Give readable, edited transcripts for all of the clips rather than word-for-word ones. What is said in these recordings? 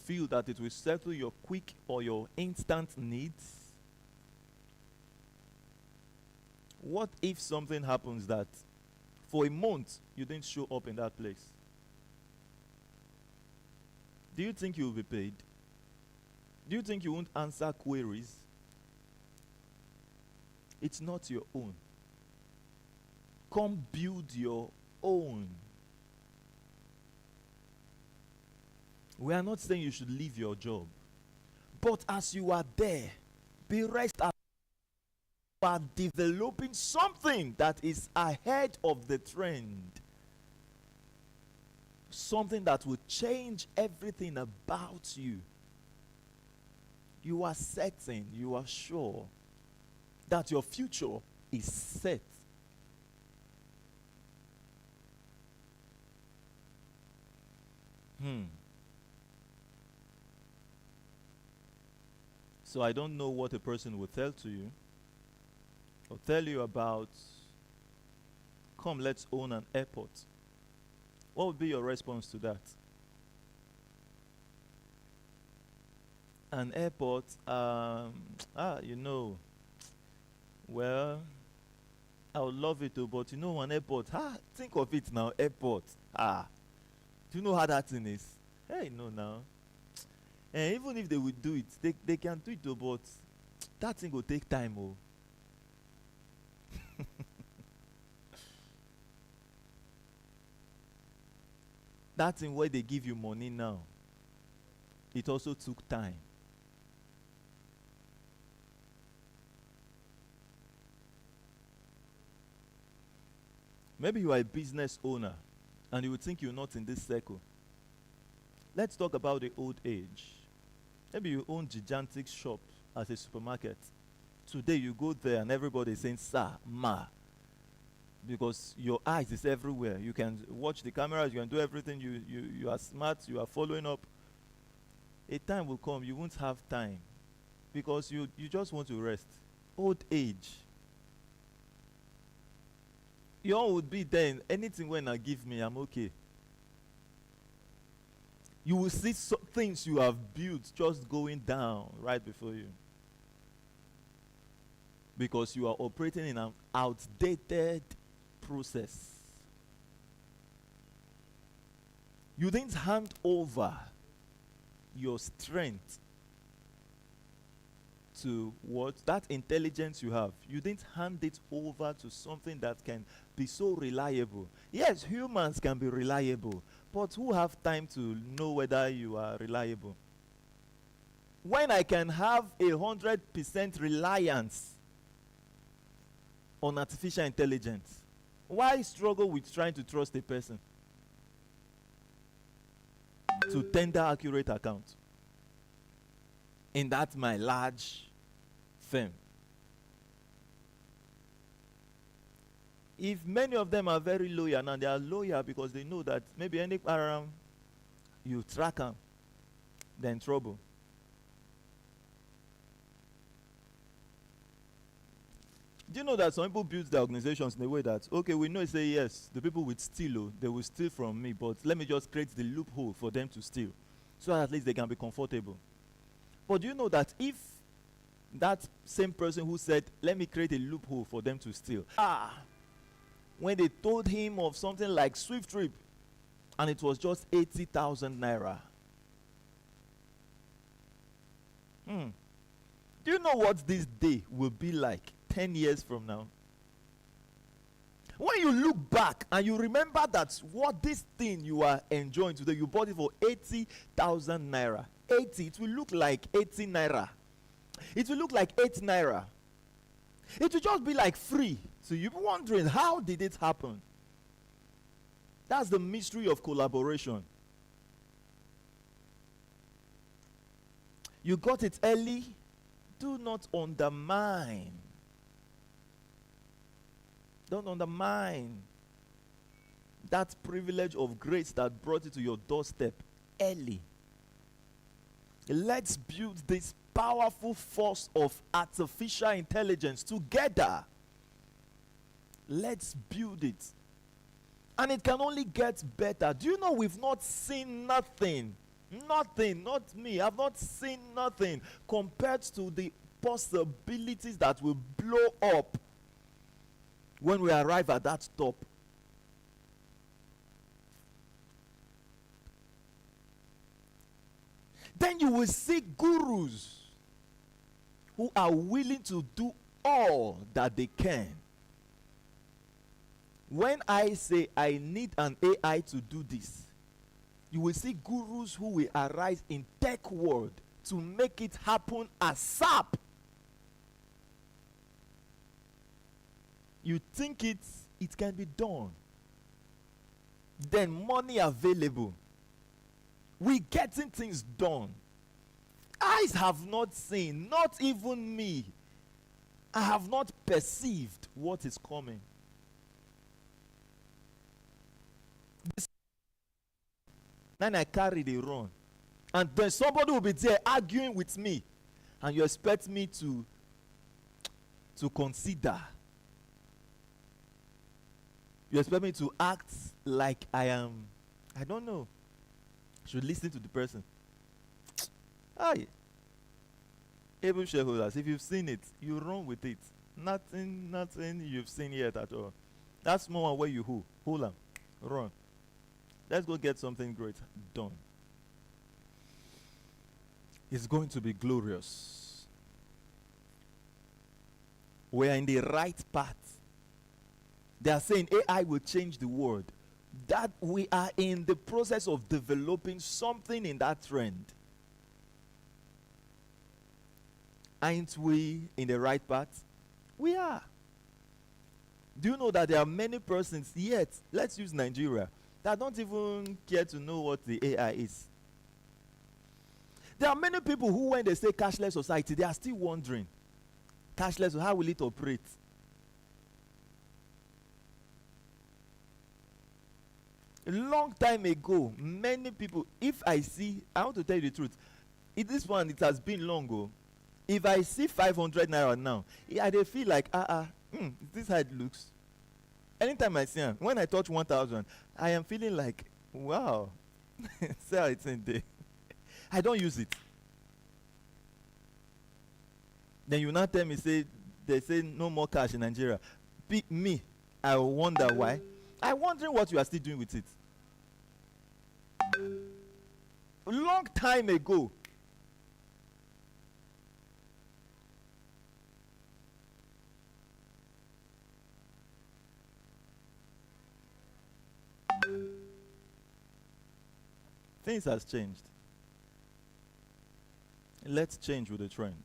feel that it will settle your quick or your instant needs? What if something happens that for a month you didn't show up in that place? Do you think you will be paid? Do you think you won't answer queries? It's not your own. Come build your own. We are not saying you should leave your job. But as you are there, be rest assured you are developing something that is ahead of the trend. Something that will change everything about you. You are certain, you are sure that your future is set. So I don't know what a person will tell to you or tell you about, come, let's own an airport. What would be your response to that? An airport, well, I would love it too, but an airport, think of it now, airport, do you know how that thing is? Hey, no now. And even if they would do it, they can do it too, but that thing will take time, oh. That thing where they give you money now, it also took time. Maybe you are a business owner and you would think you're not in this circle. Let's talk about the old age. Maybe you own gigantic shop as a supermarket. Today you go there and everybody is saying, sir, ma. Because your eyes is everywhere. You can watch the cameras, you can do everything. You are smart, you are following up. A time will come, you won't have time. Because you just want to rest. Old age. You all would be there. Anything when I give me, I'm okay. You will see things you have built just going down right before you. Because you are operating in an outdated process. You didn't hand over your strength to what? That intelligence you have. You didn't hand it over to something that can be so reliable. Yes, humans can be reliable, but who have time to know whether you are reliable? When I can have 100% reliance on artificial intelligence, why struggle with trying to trust a person to tender accurate account in that my large firm? If many of them are very loyal, and they are loyal because they know that maybe any around you track them, they're in trouble. Do you know that some people build their organizations in a way that, okay, we know, say yes, the people will steal, they will steal from me, but let me just create the loophole for them to steal, so at least they can be comfortable. But do you know that if that same person who said, let me create a loophole for them to steal, when they told him of something like SWIFTtrip, and it was just 80,000 naira. Do you know what this day will be like 10 years from now? When you look back and you remember that what this thing you are enjoying today, you bought it for 80,000 naira. 80, it will look like 80 naira. It will look like 8 naira. It will just be like free. So you'll be wondering, how did it happen? That's the mystery of collaboration. You got it early. Do not undermine. Don't undermine that privilege of grace that brought you to your doorstep early. Let's build this powerful force of artificial intelligence together. Let's build it. And it can only get better. Do you know we've not seen nothing Nothing, not me. I've not seen nothing compared to the possibilities that will blow up when we arrive at that top. Then you will see gurus who are willing to do all that they can. When I say I need an AI to do this, you will see gurus who will arise in tech world to make it happen ASAP. You think it can be done. Then money available. We getting things done. Eyes have not seen, not even me. I have not perceived what is coming. Then I carry the run. And then somebody will be there arguing with me. And you expect me to consider. You expect me to act like I am, I don't know. Should listen to the person. Aye. Able shareholders, if you've seen it, you run with it. Nothing you've seen yet at all. That's more where you hold on, run. Let's go get something great done. It's going to be glorious. We are in the right path. They are saying AI will change the world. That we are in the process of developing something in that trend. Aren't we in the right path? We are. Do you know that there are many persons yet, let's use Nigeria, that don't even care to know what the AI is? There are many people who, when they say cashless society, they are still wondering, cashless, how will it operate? A long time ago, many people, if I see, I want to tell you the truth, this one, it has been long ago. If I see 500 naira now, I dey feel like, is this how it looks? Anytime I see them, when I touch 1,000, I am feeling like, wow, see how it's in there. I don't use it. Then you now tell me, they say no more cash in Nigeria. Me, I wonder why. I'm wondering what you are still doing with it. A long time ago. Things has changed. Let's change with the trend.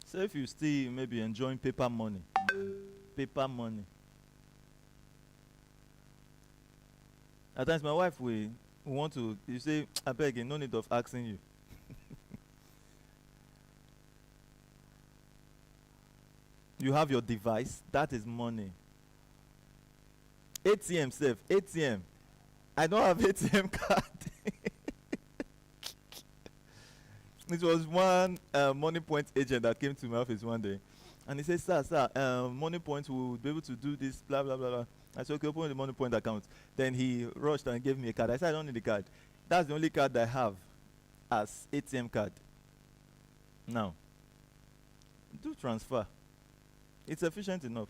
So if you still maybe enjoying paper money. At times my wife will want to, you say, I beg you, no need of asking you. You have your device, that is money. ATM safe, ATM. I don't have ATM card. It was one Money Point agent that came to my office one day. And he said, sir, Money Point will be able to do this, blah, blah, blah, blah. I said, okay, open the Money Point account. Then he rushed and gave me a card. I said, I don't need the card. That's the only card I have as ATM card. Now, do transfer. It's efficient enough.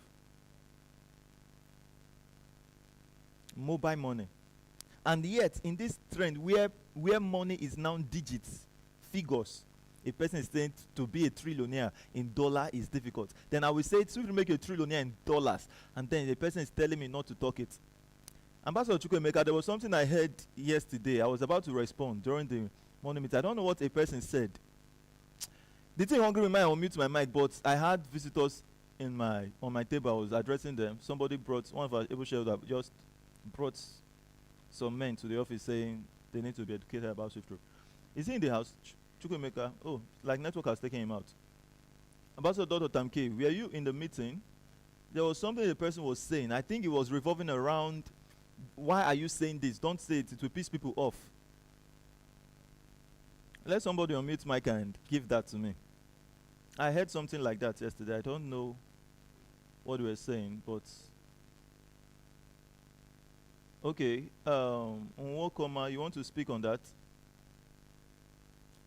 Mobile money. And yet, in this trend where money is now digits, figures, a person is saying to be a trillionaire in dollar is difficult. Then I will say, so if you make a trillionaire in dollars, and then the person is telling me not to talk it. Ambassador Chukwuemeka, there was something I heard yesterday. I was about to respond during the morning meeting. I don't know what a person said. The thing hungry with me, I unmute my mic, but I had visitors on my table. I was addressing them. Somebody brought, one of our able shareholders just brought some men to the office saying they need to be educated about SWIFTtrip. Is he in the house? Chukwuemeka, oh, like network has taken him out. Ambassador Dr. Tamke, were you in the meeting? There was something the person was saying. I think it was revolving around, why are you saying this? Don't say it. It will piss people off. Let somebody unmute mic and give that to me. I heard something like that yesterday. I don't know what we were saying, but Okay. Nwokoma, you want to speak on that?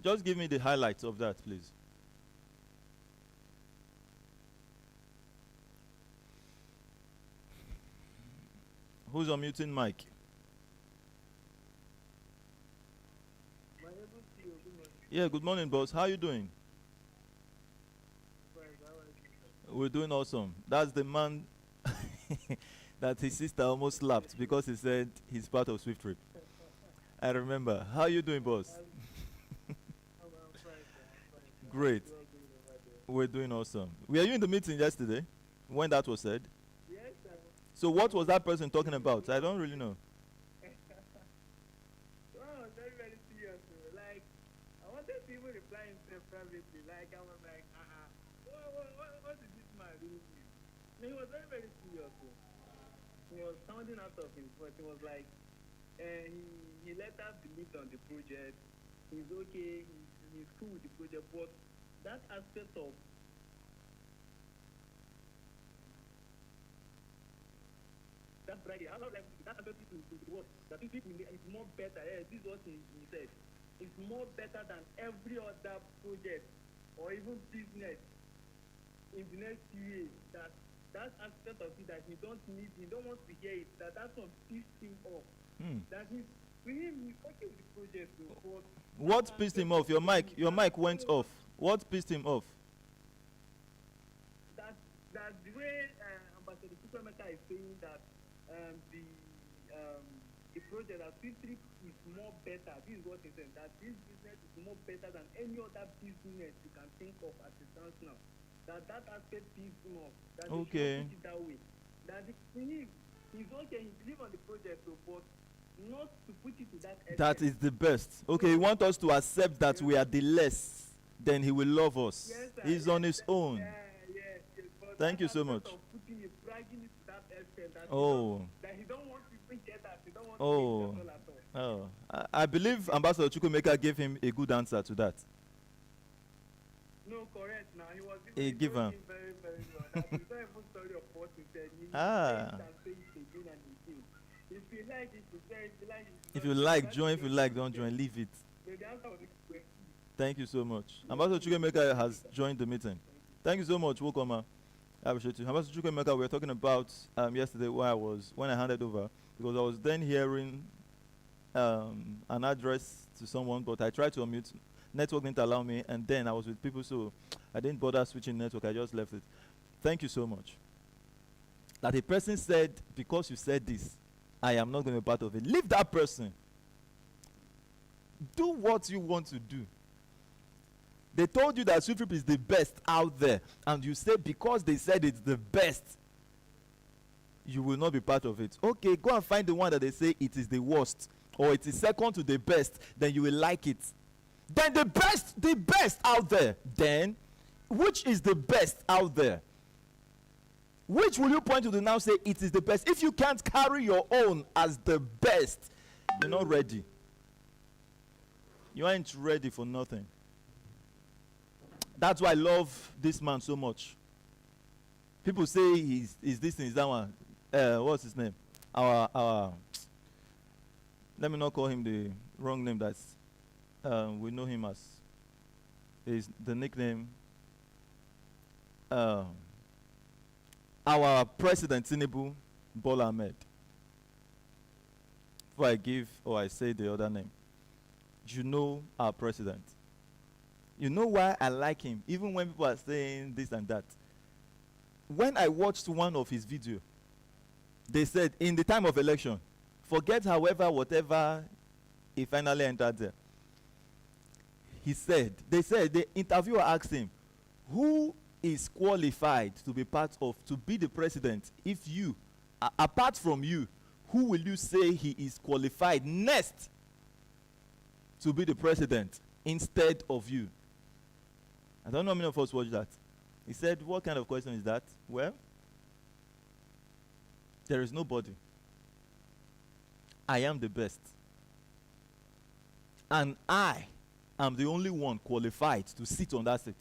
Just give me the highlights of that, please. Who's unmuting mic? Yeah, good morning, boss. How you doing? We're doing awesome. That's the man that his sister almost slapped because he said he's part of SWIFTtrip. I remember. How you doing, boss? Great. We're doing awesome. Were you in the meeting yesterday when that was said? Yes, sir. So what was that person talking about? I don't really know. Oh, very, very serious. Like, I wanted to even reply himself privately. Like, I was like, what is this man really doing? He was very, very serious. He was sounding out of his voice. He was like, he let us believe on the project. He's okay. He's cool with the project. But that aspect of that bragging, I love like that ability to work. That people is more better. Yeah, this is what he said. It's more better than every other project or even business in the next few years. That aspect of it that he don't want to hear it. That's what pissed him off. That he's okay with the project. So, what pissed him off? Your mic went off. What pissed him off? That the way Ambassador Chukwemeka is saying that the project that SWIFTtrip is more better. This is what he said. That this business is more better than any other business you can think of as it stands now. That aspect is more. That okay. Put it that way. That he's okay. He believes on the project, but not to put it to that extent. That is the best. Okay, he wants us to accept that we are the less, then he will love us. Yes, sir, he's on his own. Yes, thank you so much. That he don't want to even get that. He don't want to get at all. I believe Ambassador Chukwemeka gave him a good answer to that. No, correct. Now he was give him very, very well. That's the even story of what he said. If you like, join. If you like, don't join. Leave it. Thank you so much. Ambassador Chukwemeka has joined the meeting. Thank you so much, Wokoma. I appreciate you. Ambassador Chukwemeka, we were talking about yesterday when I handed over, because I was then hearing an address to someone, but I tried to unmute. Network didn't allow me, and then I was with people, so I didn't bother switching network. I just left it. Thank you so much. That a person said, because you said this, I am not going to be part of it. Leave that person. Do what you want to do. They told you that SWIFTtrip is the best out there, and you say because they said it's the best, you will not be part of it. Okay, go and find the one that they say it is the worst, or it is second to the best, then you will like it. Then the best out there, then, which is the best out there? Which will you point to now say it is the best? If you can't carry your own as the best, you're not ready. You ain't ready for nothing. That's why I love this man so much. People say he's this and he's that one. What's his name? Let me not call him the wrong name that's we know him as. Is the nickname our president Tinubu Bola Ahmed. Before I give or I say the other name, you know our president. You know why I like him, even when people are saying this and that. When I watched one of his videos, they said in the time of election, forget whatever he finally entered there. They said, the interviewer asked him, who is qualified to be the president? If you, apart from you, who will you say he is qualified next to be the president instead of you? I don't know how many of us watched that. He said, what kind of question is that? Well, there is nobody. I am the best. And I am the only one qualified to sit on that seat.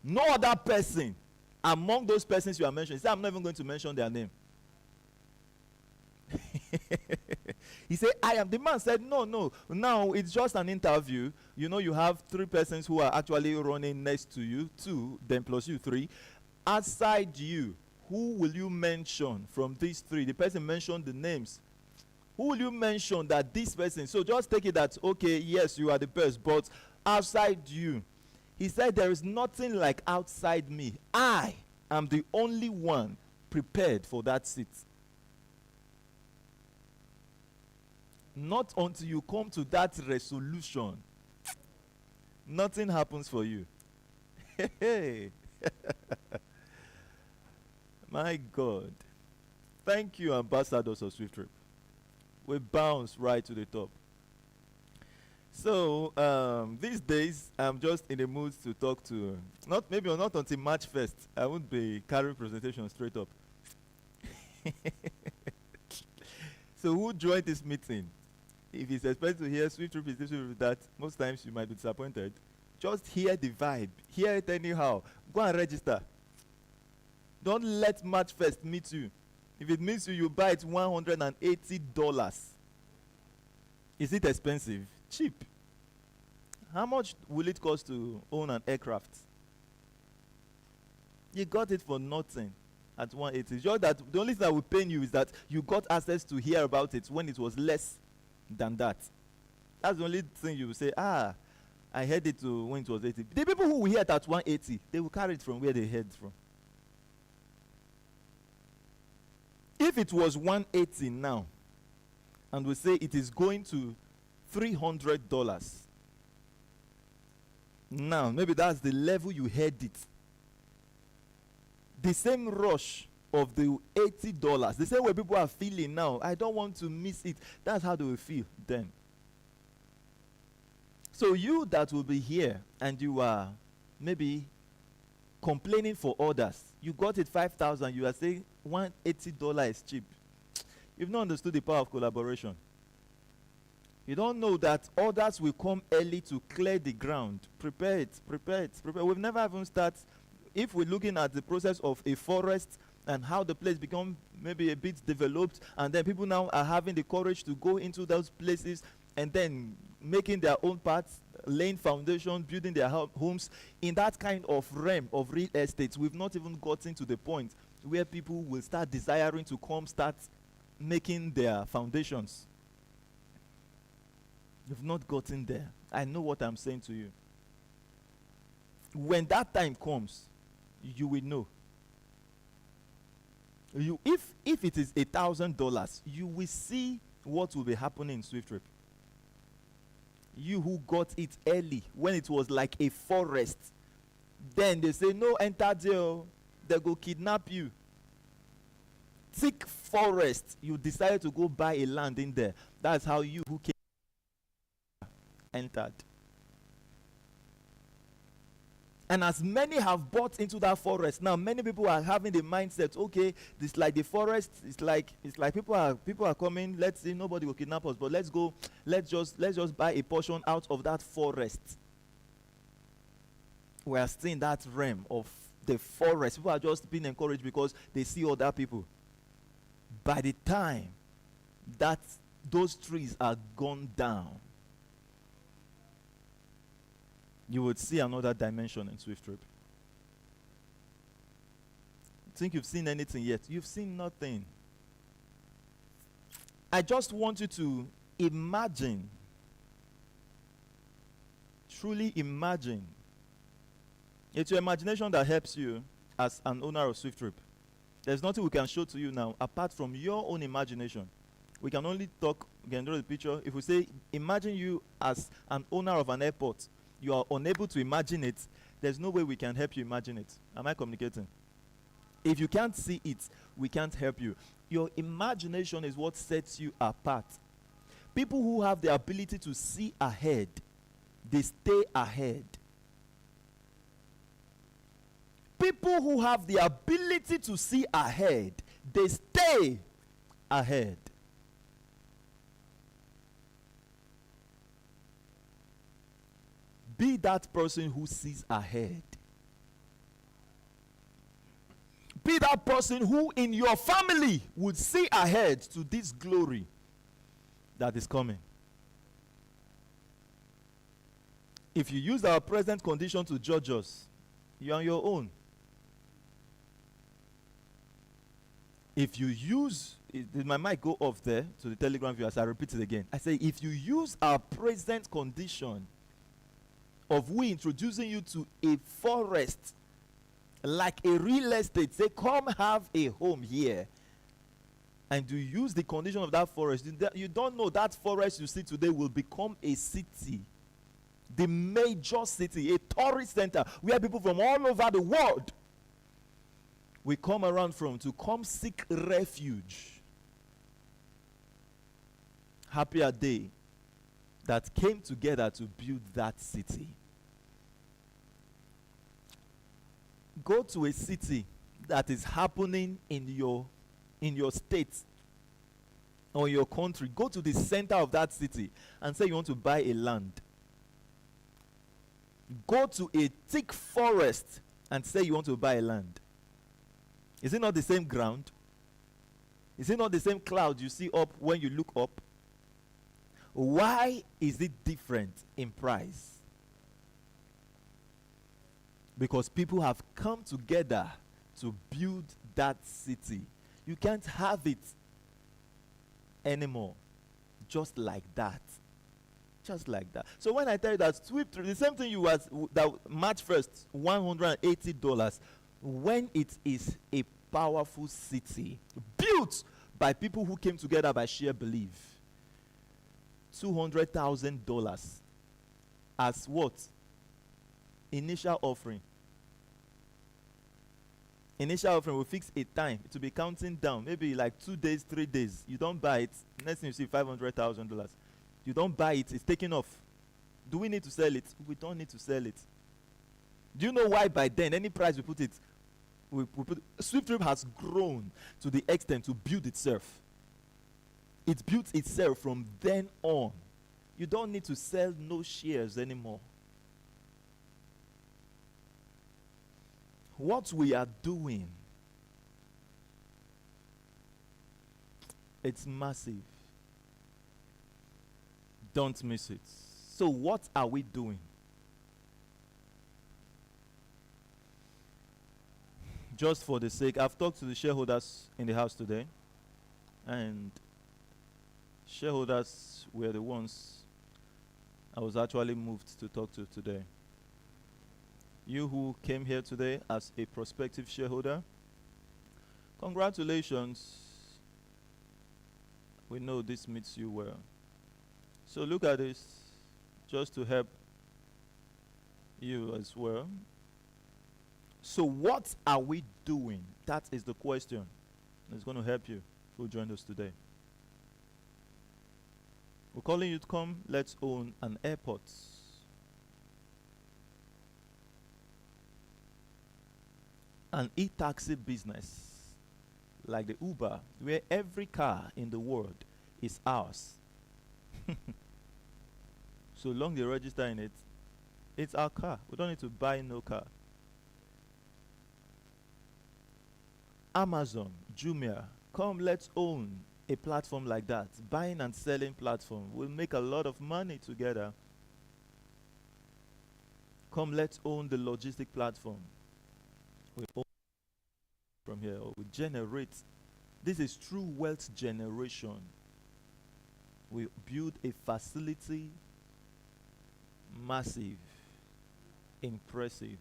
No other person among those persons you are mentioning. He said, I'm not even going to mention their name. He said, I am. The man said, no, no. Now it's just an interview. You know, you have 3 persons who are actually running next to you, 2, then plus you 3. Aside you, who will you mention from these 3? The person mentioned the names. Who will you mention that this person? So just take it that, okay, yes, you are the best, but outside you. He said, there is nothing like outside me. I am the only one prepared for that seat. Not until you come to that resolution, nothing happens for you. Hey. My God. Thank you, ambassadors of SWIFTtrip. We bounce right to the top. So these days, I'm just in the mood to talk to, not until March 1st. I won't be carrying presentation straight up. So who joined this meeting? If it's expected to hear SWIFTtrip is this, SWIFTtrip that, most times you might be disappointed. Just hear the vibe. Hear it anyhow. Go and register. Don't let March 1st meet you. If it means you buy it $180. Is it expensive? Cheap. How much will it cost to own an aircraft? You got it for nothing at 180. Just that the only thing that will pain you is that you got access to hear about it when it was less than that. That's the only thing you will say, I heard it when it was 80. The people who will hear it at 180, they will carry it from where they heard from. If it was 180 now, and we say it is going to $300, now maybe that's the level you heard it. The same rush of the $80, the same way people are feeling now, I don't want to miss it. That's how they will feel then. So you that will be here and you are maybe complaining for others, you got it 5,000, you are saying $180 is cheap. You've not understood the power of collaboration. You don't know that others will come early to clear the ground. Prepare it, prepare it, prepare. We've never even started. If we're looking at the process of a forest and how the place become maybe a bit developed, and then people now are having the courage to go into those places and then making their own parts, laying foundation, building their homes in that kind of realm of real estate. We've not even gotten to the point where people will start desiring to come start making their foundations. You've not gotten there. I know what I'm saying to you. When that time comes, you will know. If it is $1,000, you will see what will be happening in SWIFTtrip. You who got it early when it was like a forest, then they say no, enter there, they go kidnap you. Thick forest, you decided to go buy a land in there. That's how you who came entered. And as many have bought into that forest, now many people are having the mindset, okay, this like the forest, it's like people are coming, let's see, nobody will kidnap us, but let's just buy a portion out of that forest. We are still in that realm of the forest. People are just being encouraged because they see other people. By the time that those trees are gone down, you would see another dimension in SWIFTtrip. Think you've seen anything yet? You've seen nothing. I just want you to imagine, truly imagine. It's your imagination that helps you as an owner of SWIFTtrip. There's nothing we can show to you now apart from your own imagination. We can only talk, we can draw the picture. If we say, imagine you as an owner of an airport, you are unable to imagine it, there's no way we can help you imagine it. Am I communicating? If you can't see it, we can't help you. Your imagination is what sets you apart. People who have the ability to see ahead, they stay ahead. People who have the ability to see ahead, they stay ahead. Be that person who sees ahead. Be that person who in your family would see ahead to this glory. that is coming. If you use our present condition to judge us, you're on your own. If you use, did my mic go off there to the Telegram viewers? I repeat it again. I say, if you use our present condition of we introducing you to a forest, like a real estate, say, come have a home here, and you use the condition of that forest, you don't know that forest you see today will become a city, the major city, a tourist center, where people from all over the world we come around from to come seek refuge. Happy a day that came together to build that city. Go to a city that is happening in your state or your country. Go to the center of that city and say you want to buy a land. Go to a thick forest and say you want to buy a land. Is it not the same ground? Is it not the same cloud you see up when you look up? Why is it different in price? Because people have come together to build that city. You can't have it anymore. Just like that. Just like that. So when I tell you that SWIFTtrip, the same thing that March 1st, $180, when it is a powerful city built by people who came together by sheer belief, $200,000 as what? Initial offering. Initial offering will fix a time. It will be counting down. Maybe like 2 days, 3 days. You don't buy it. Next thing you see, $500,000. You don't buy it. It's taken off. Do we need to sell it? We don't need to sell it. Do you know why by then, any price we put it, SWIFTtrip has grown to the extent to build itself. It built itself from then on. You don't need to sell no shares anymore. What we are doing, it's massive. Don't miss it. So what are we doing? Just for the sake, I've talked to the shareholders in the house today, and shareholders were the ones I was actually moved to talk to today. You who came here today as a prospective shareholder, congratulations. We know this meets you well. So look at this, just to help you as well. So what are we doing? That is the question. It's going to help you who joined us today. We're calling you to come. Let's own an airport. An e-taxi business like the Uber, where every car in the world is ours. So long they register in it, it's our car. We don't need to buy no car. Amazon, Jumia, come, let's own a platform like that. Buying and selling platform. We'll make a lot of money together. Come, let's own the logistic platform. We own from here. We generate. This is true wealth generation. We build a facility, massive, impressive,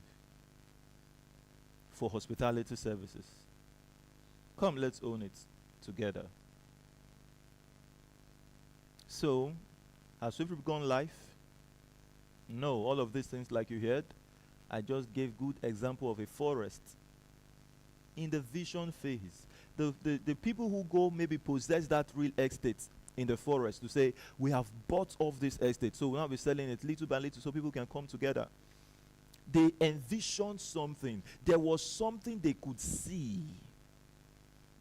for hospitality services. Come, let's own it together. So, has SWIFTtrip gone live? No, all of these things like you heard, I just gave good example of a forest. In the vision phase, the people who go maybe possess that real estate in the forest to say, we have bought off this estate, so we'll now be selling it little by little so people can come together. They envisioned something. There was something they could see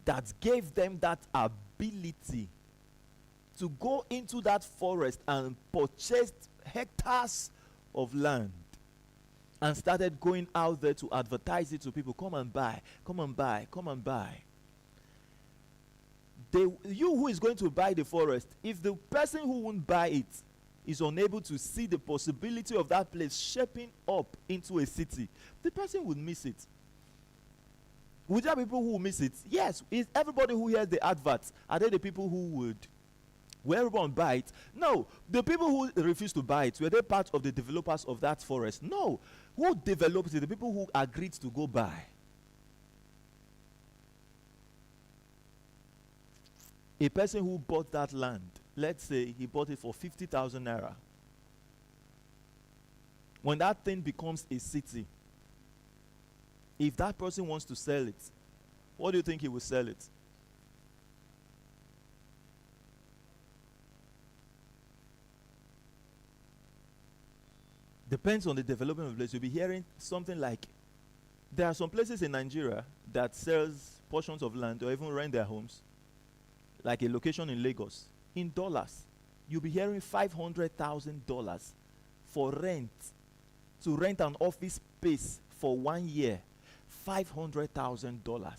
that gave them that ability to go into that forest and purchase hectares of land and started going out there to advertise it to people. Come and buy, come and buy, come and buy. You who is going to buy the forest, if the person who won't buy it is unable to see the possibility of that place shaping up into a city, the person would miss it. Would there be people who will miss it? Yes. Is everybody who hears the adverts, are they the people who would? Will everyone buy it? No. The people who refuse to buy it, were they part of the developers of that forest? No. Who developed it? The people who agreed to go buy. A person who bought that land, let's say he bought it for 50,000 naira. When that thing becomes a city, if that person wants to sell it, what do you think he will sell it? Depends on the development of the place. You'll be hearing something like, there are some places in Nigeria that sells portions of land or even rent their homes, like a location in Lagos, in dollars. You'll be hearing $500,000 for rent, to rent an office space for 1 year. $500,000.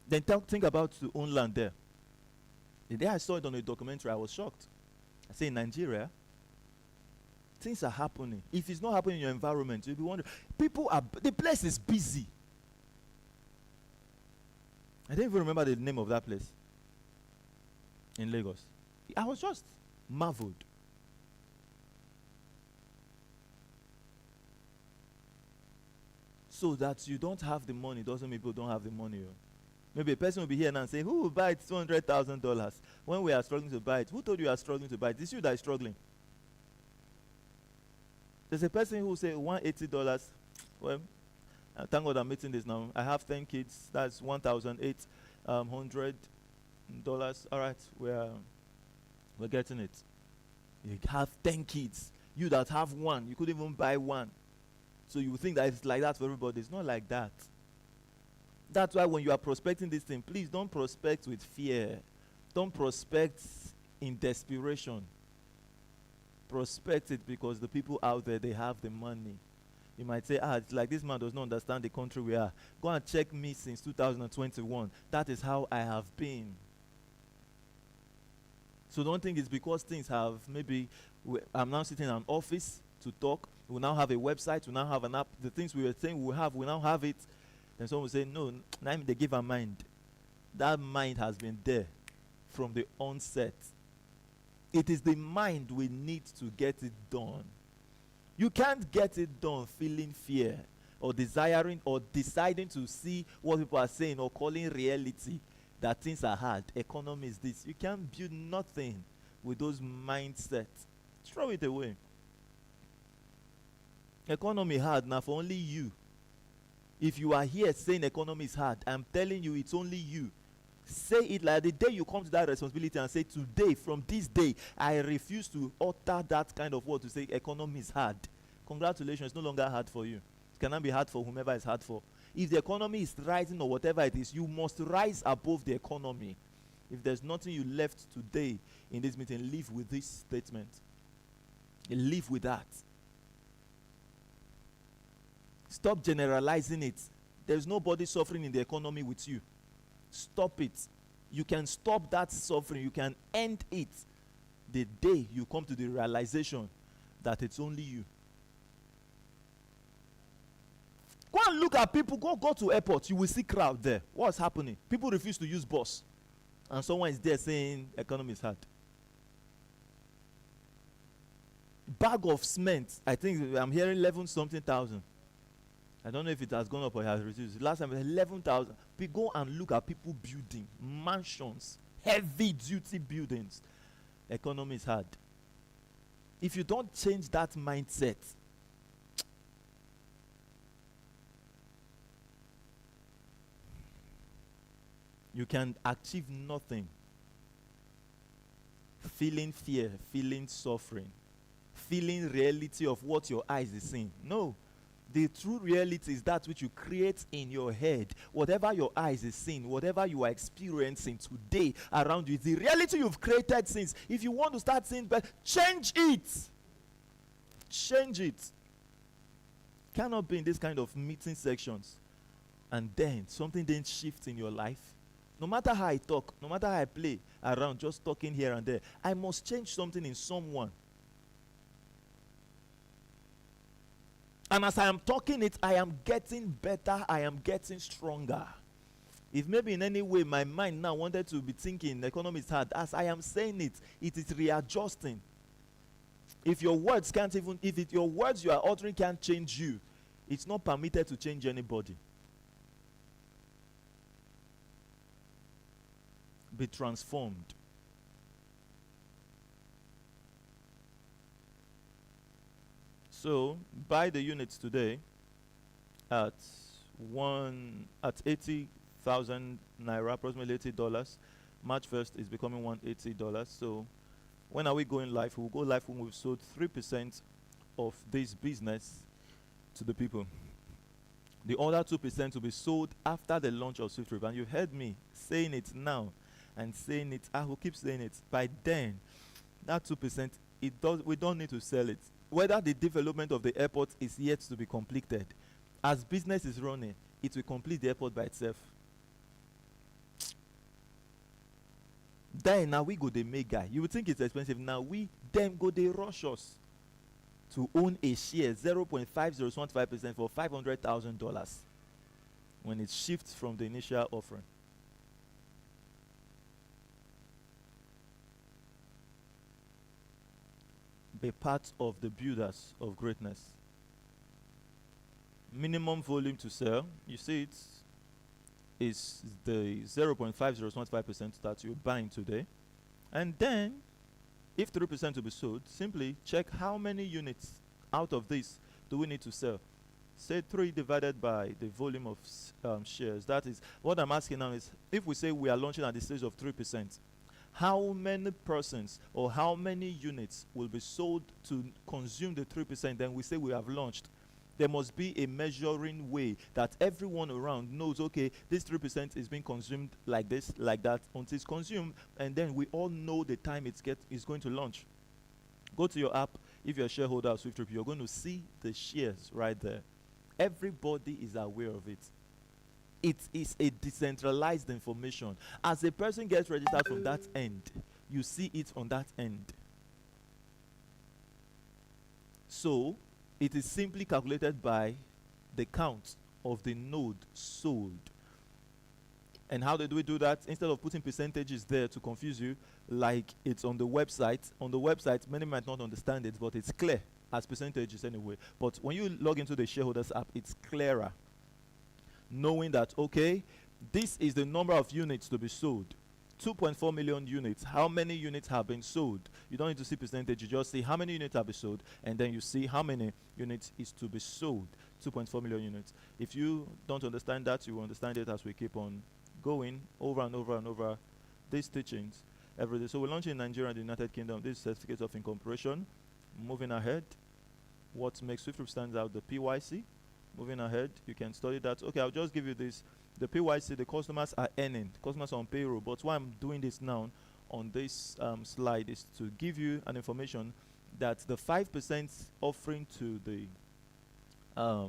Then think about to own land there. The day I saw it on a documentary, I was shocked. I say in Nigeria, things are happening. If it's not happening in your environment, you'll be wondering. The place is busy. I don't even remember the name of that place in Lagos. I was just marveled. So that you don't have the money doesn't mean people don't have the money. Maybe a person will be here now and say, who will buy it $200,000 when we are struggling to buy it? Who told you are struggling to buy it? It's you that is struggling. There's a person who will say $180. Well, thank God I'm meeting this now. I have 10 kids. That's $1,800. All right, we're getting it. You have 10 kids. You that have one, you couldn't even buy one. So you think that it's like that for everybody. It's not like that. That's why when you are prospecting this thing, please don't prospect with fear. Don't prospect in desperation. Prospect it because the people out there, they have the money. You might say, it's like this man does not understand the country we are. Go and check me since 2021. That is how I have been. So don't think it's because things have, maybe I'm now sitting in an office to talk. We now have a website. We now have an app. The things we were saying we now have it. Then someone will say, no, now they give a mind. That mind has been there from the onset. It is the mind we need to get it done. You can't get it done feeling fear or desiring or deciding to see what people are saying or calling reality that things are hard. Economy is this. You can't build nothing with those mindsets. Throw it away. Economy hard now for only you. If you are here saying economy is hard, I'm telling you it's only you. Say it like the day you come to that responsibility and say, today, from this day, I refuse to utter that kind of word to say economy is hard. Congratulations, it's no longer hard for you. It cannot be hard for whomever it's hard for. If the economy is rising or whatever it is, you must rise above the economy. If there's nothing you left today in this meeting, live with this statement. Live with that. Stop generalizing it. There's nobody suffering in the economy with you. Stop it. You can stop that suffering. You can end it the day you come to the realization that it's only you. Go and look at people. Go to airport. You will see crowd there. What's happening? People refuse to use bus. And someone is there saying economy is hard. Bag of cement. I think I'm hearing 11 something thousand. I don't know if it has gone up or it has reduced. Last time it was 11,000. We go and look at people building mansions, heavy duty buildings. Economy is hard. If you don't change that mindset, you can achieve nothing. Feeling fear, feeling suffering, feeling reality of what your eyes is seeing. No. The true reality is that which you create in your head. Whatever your eyes is seeing, whatever you are experiencing today around you, the reality you've created since. If you want to start seeing better, change it. Change it. Cannot be in this kind of meeting sections and then something didn't shift in your life. No matter how I talk, no matter how I play around, just talking here and there, I must change something in someone. And as I am talking it, I am getting better, I am getting stronger. If maybe in any way my mind now wanted to be thinking the economy is hard, as I am saying it, it is readjusting. If your words can't even, your words you are uttering can't change you, it's not permitted to change anybody. Be transformed. So buy the units today at 80,000 naira, approximately $80. March 1st is becoming $180. So when are we going live? We'll go live when we've sold 3% of this business to the people. The other 2% will be sold after the launch of SWIFTtrip. And you heard me saying it now and saying it. I will keep saying it. By then, that 2%, we don't need to sell it. Whether the development of the airport is yet to be completed, as business is running, it will complete the airport by itself. Then now we go the mega. You would think it's expensive. Now we them go they rush us to own a share 0.5015% for $500,000 when it shifts from the initial offering. Be part of the builders of greatness. Minimum volume to sell, you see it is the 0.5015% that you're buying today. And then, if 3% to be sold, simply check how many units out of this do we need to sell. Say 3 divided by the volume of shares. That is, what I'm asking now is, if we say we are launching at the stage of 3%, how many persons or how many units will be sold to consume the 3%? Then we say we have launched. There must be a measuring way that everyone around knows, okay, this 3% is being consumed like this, like that, until it's consumed, and then we all know the time it's going to launch. Go to your app. If you're a shareholder of SWIFTtrip, you're going to see the shares right there. Everybody is aware of it. It is a decentralized information. As a person gets registered from that end, you see it on that end. So, it is simply calculated by the count of the node sold. And how did we do that? Instead of putting percentages there to confuse you, like it's on the website, many might not understand it, but it's clear as percentages anyway. But when you log into the shareholders app, it's clearer. Knowing that, okay, this is the number of units to be sold. 2.4 million units. How many units have been sold? You don't need to see percentage. You just see how many units have been sold, and then you see how many units is to be sold. 2.4 million units. If you don't understand that, you will understand it as we keep on going over and over and over these teachings every day. So we're launching in Nigeria and the United Kingdom. This is certificate of incorporation. Moving ahead, what makes SWIFTtrip stand out? The PYC. Moving ahead, you can study that. Okay, I'll just give you this. The PYC, the customers are earning. Customers are on payroll. But why I'm doing this now on this slide is to give you an information that the 5% offering to the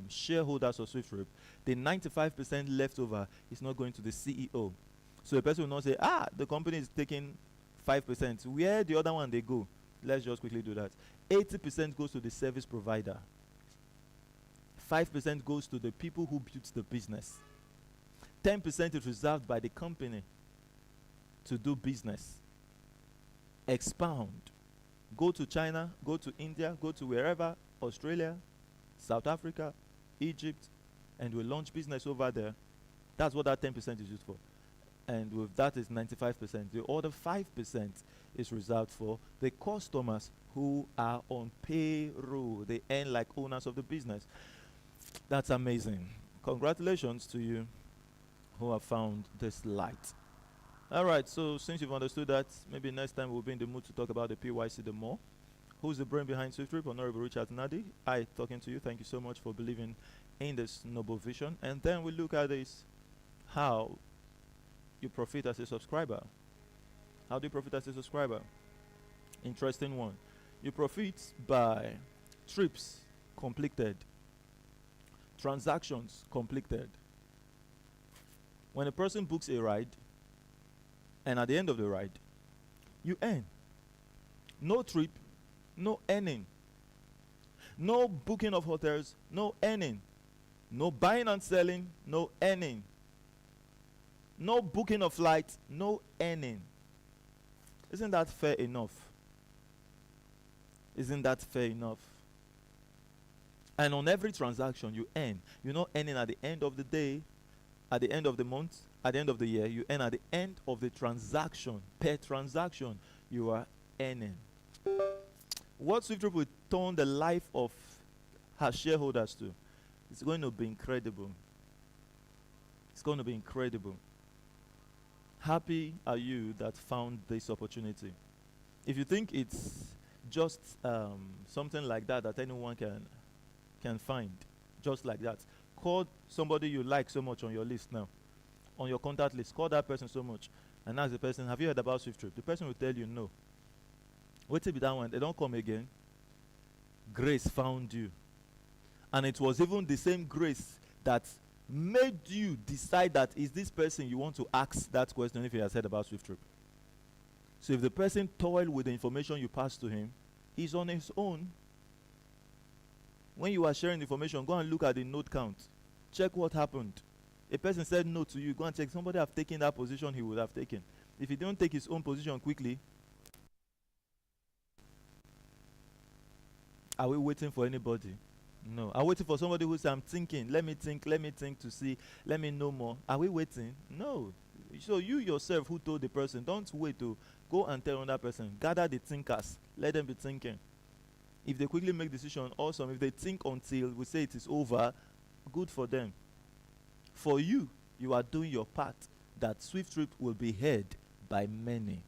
shareholders of SWIFTtrip, the 95% left over is not going to the CEO. So the person will not say, the company is taking 5%. Where the other one they go? Let's just quickly do that. 80% goes to the service provider. 5% goes to the people who built the business. 10% is reserved by the company to do business. Expound. Go to China, go to India, go to wherever, Australia, South Africa, Egypt, and we launch business over there. That's what that 10% is used for. And with that is 95%. The other 5% is reserved for the customers who are on payroll. They earn like owners of the business. That's amazing. Congratulations to you who have found this light. All right, so since you've understood that, maybe next time we'll be in the mood to talk about the PYC the more. Who's the brain behind SWIFTtrip? Honorable Richard Nadi. I talking to you. Thank you so much for believing in this noble vision. And then we look at this, how you profit as a subscriber. How do you profit as a subscriber? Interesting one. You profit by trips completed, transactions completed. When a person books a ride, And at the end of the ride, you earn. No trip, no earning. No booking of hotels, no earning. No buying and selling, no earning. No booking of flights, no earning. Isn't that fair enough? Isn't that fair enough? And on every transaction you earn. You're not earning at the end of the day, at the end of the month, at the end of the year. You earn at the end of the transaction. Per transaction, you are earning. What SWIFTtrip will turn the life of her shareholders to, it's going to be incredible. It's going to be incredible. Happy are you that found this opportunity. If you think it's just something like that that anyone can find, just like that, call somebody you like so much on your list now, on your contact list. Call that person so much and ask the person, have you heard about SWIFTtrip? The person will tell you no. Wait till be that one. They don't come again. Grace found you. And it was even the same grace that made you decide that is this person you want to ask that question if he has heard about SWIFTtrip. So if the person toiled with the information you passed to him, he's on his own. When you are sharing information, go and look at the note count. Check what happened. A person said no to you, go and check. Somebody have taken that position he would have taken. If he don't take his own position quickly, are we waiting for anybody? No. Are we waiting for somebody who says, I'm thinking, let me think to see, let me know more? Are we waiting? No. So you yourself who told the person, don't wait to go and tell another person. Gather the thinkers. Let them be thinking. If they quickly make decision, awesome. If they think until we say it is over, good for them. For you, you are doing your part that SWIFTtrip will be heard by many.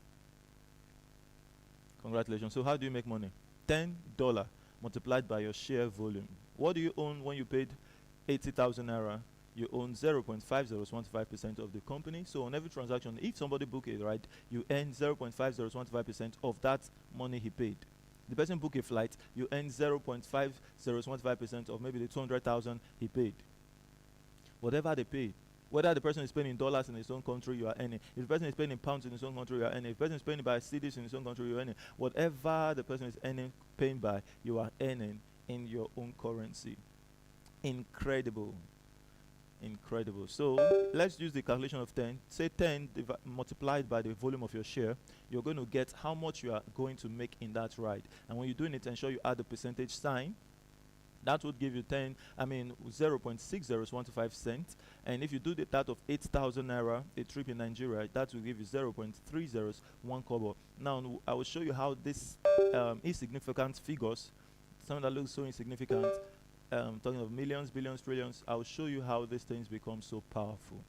Congratulations. So how do you make money? $10 multiplied by your share volume. What do you own when you paid 80,000 naira? You own 0.5015% of the company. So on every transaction, if somebody book a ride, you earn 0.5015% of that money he paid. The person book a flight, you earn 0.5015% of maybe the 200,000 he paid. Whatever they paid, whether the person is paying in dollars in his own country, you are earning. If the person is paying in pounds in his own country, you are earning. If the person is paying by cedis in his own country, you are earning. Whatever the person is earning, paying by, you are earning in your own currency. Incredible. Incredible. So let's use the calculation of 10. Say 10 multiplied by the volume of your share. You're going to get how much you are going to make in that ride. And when you're doing it, ensure you add the percentage sign. That would give you 0.6025 cents. And if you do that of 8,000 naira, a trip in Nigeria, that will give you 0.301 kobo. Now, I will show you how this insignificant figures, something that looks so insignificant, talking of millions, billions, trillions, I will show you how these things become so powerful.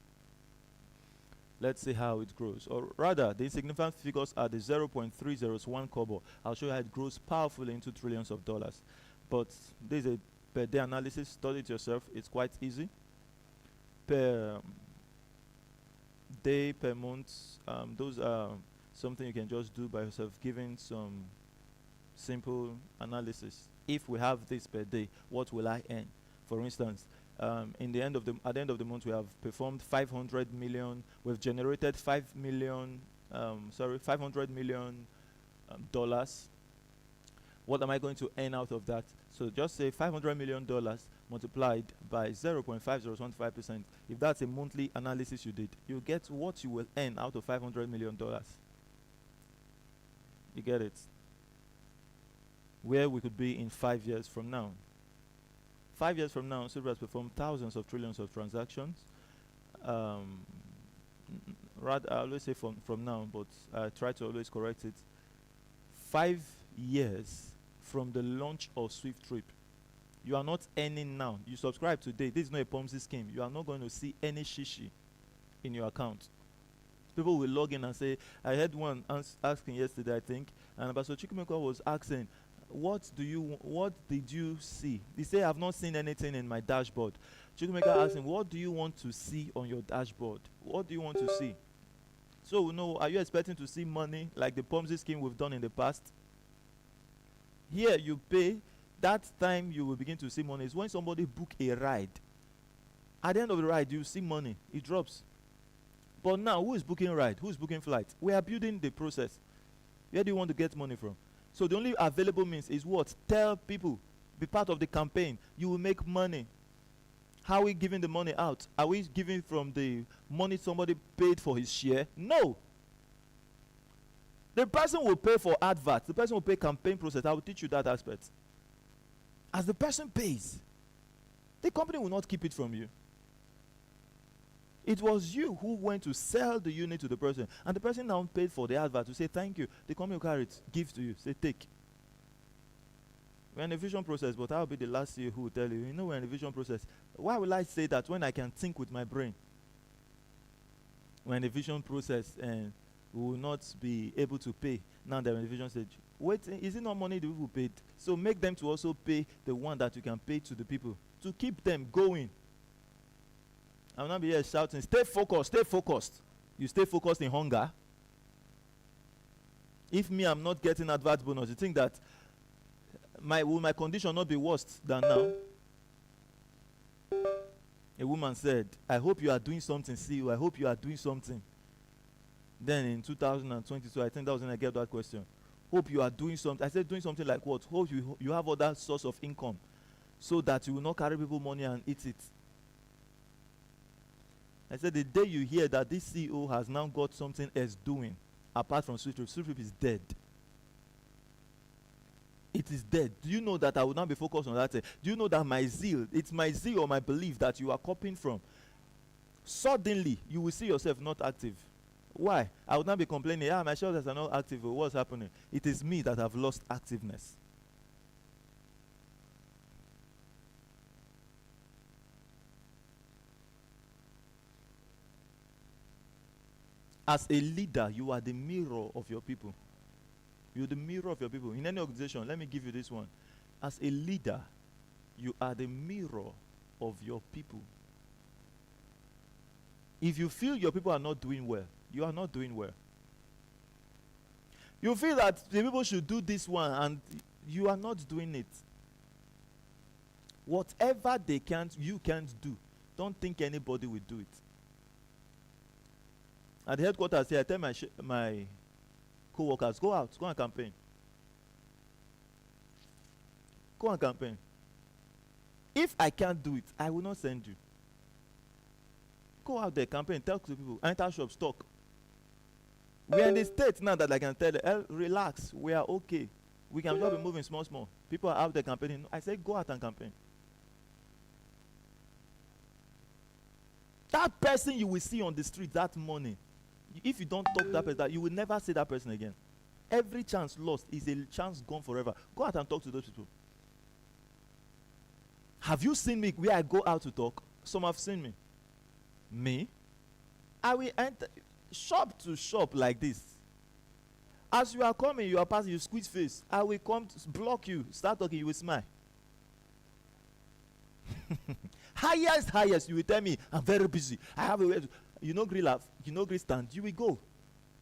Let's see how it grows. Or rather, the insignificant figures are the 0.301 kobo. I'll show you how it grows powerfully into trillions of dollars. But this is a per day analysis. Study it yourself. It's quite easy. Per day, per month, those are something you can just do by yourself, giving some simple analysis. If we have this per day, what will I earn? For instance, at the end of the month, we have performed 500 million. We've generated 500 million dollars. What am I going to earn out of that? So just say $500 million multiplied by 0.5015%. If that's a monthly analysis you did, you get what you will earn out of $500 million. You get it? Where we could be in 5 years from now. 5 years from now, Silver has performed thousands of trillions of transactions. Rather, I always say from now, but I try to always correct it. 5 years from the launch of SWIFTtrip, you are not earning now. You subscribe today. This is not a Ponzi scheme. You are not going to see any shishi in your account. People will log in and say, I had one asking yesterday, I think, and Pastor Chukwemeka was asking, what did you see? He said, I've not seen anything in my dashboard. Chukwemeka asked him, what do you want to see on your dashboard? What do you want to see? So, are you expecting to see money like the Ponzi scheme we've done in the past? Here, you pay. That time you will begin to see money is when somebody book a ride. At the end of the ride, you see money. It drops. But now, who is booking ride? Who is booking flight? We are building the process. Where do you want to get money from? So the only available means is what? Tell people. Be part of the campaign. You will make money. How are we giving the money out? Are we giving from the money somebody paid for his share? No. The person will pay for adverts. The person will pay campaign process. I will teach you that aspect. As the person pays, the company will not keep it from you. It was you who went to sell the unit to the person, and the person now paid for the advert to say thank you. The company will carry it, give to you, say take. We're in a vision process, but I'll be the last year who will tell you, we're in a vision process. Why will I say that when I can think with my brain? We're in a vision process and we will not be able to pay. Now they're in the vision stage. Wait, is it not money the people paid? So make them to also pay the one that you can pay to the people to keep them going. I will not be here shouting, stay focused, stay focused. You stay focused in hunger. If me, I'm not getting advert bonus, you think that will my condition not be worse than now? A woman said, I hope you are doing something, CEO. I hope you are doing something. Then in 2022, I think that was when I get that question. Hope you are doing something. I said, doing something like what? Hope you have other source of income so that you will not carry people money and eat it. I said, the day you hear that this CEO has now got something else doing, apart from SWIFTtrip, SWIFTtrip is dead. It is dead. Do you know that I will not be focused on that? Do you know that my zeal, it's my zeal or my belief that you are copying from? Suddenly, you will see yourself not active. Why? I would not be complaining, my shoulders are not active. What's happening? It is me that have lost activeness. As a leader, you are the mirror of your people. You're the mirror of your people. In any organization, let me give you this one. As a leader, you are the mirror of your people. If you feel your people are not doing well, you are not doing well. You feel that the people should do this one and you are not doing it. Whatever you can't do, don't think anybody will do it. At the headquarters here, I tell my co-workers, go out, go and campaign. Go and campaign. If I can't do it, I will not send you. Go out there, campaign, talk to people, enter shops, talk. We are in the state now that I can tell you, relax, we are okay. We can just be moving small. People are out there campaigning. I say, go out and campaign. That person you will see on the street that morning, if you don't talk to that person, you will never see that person again. Every chance lost is a chance gone forever. Go out and talk to those people. Have you seen me where I go out to talk? Some have seen me. Me? I will enter shop to shop like this. As you are coming, you are passing, you squeeze face. I will come to block you, start talking, you will smile. Highest, you will tell me, I'm very busy. I have a way to, grill stand, you will go.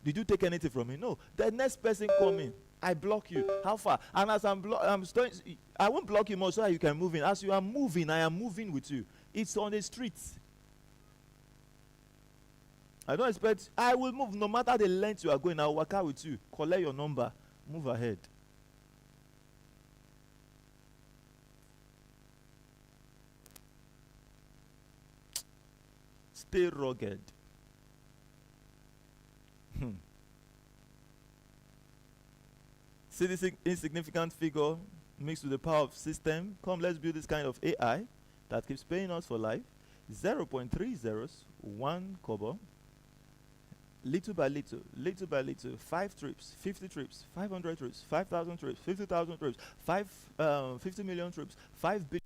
Did you take anything from me? No. The next person coming, I block you. How far? And as I won't block you more so that you can move in. As you are moving, I am moving with you. It's on the streets. I don't expect, I will move no matter the length you are going. I will work out with you. Collect your number. Move ahead. Stay rugged. See this insignificant figure mixed with the power of system. Come, let's build this kind of AI that keeps paying us for life. 0.3 zeros, 1 kobo. Little by little, 5 trips, 50 trips, 500 trips, 5,000 trips, 50,000 trips, 50 million trips, 5 billion.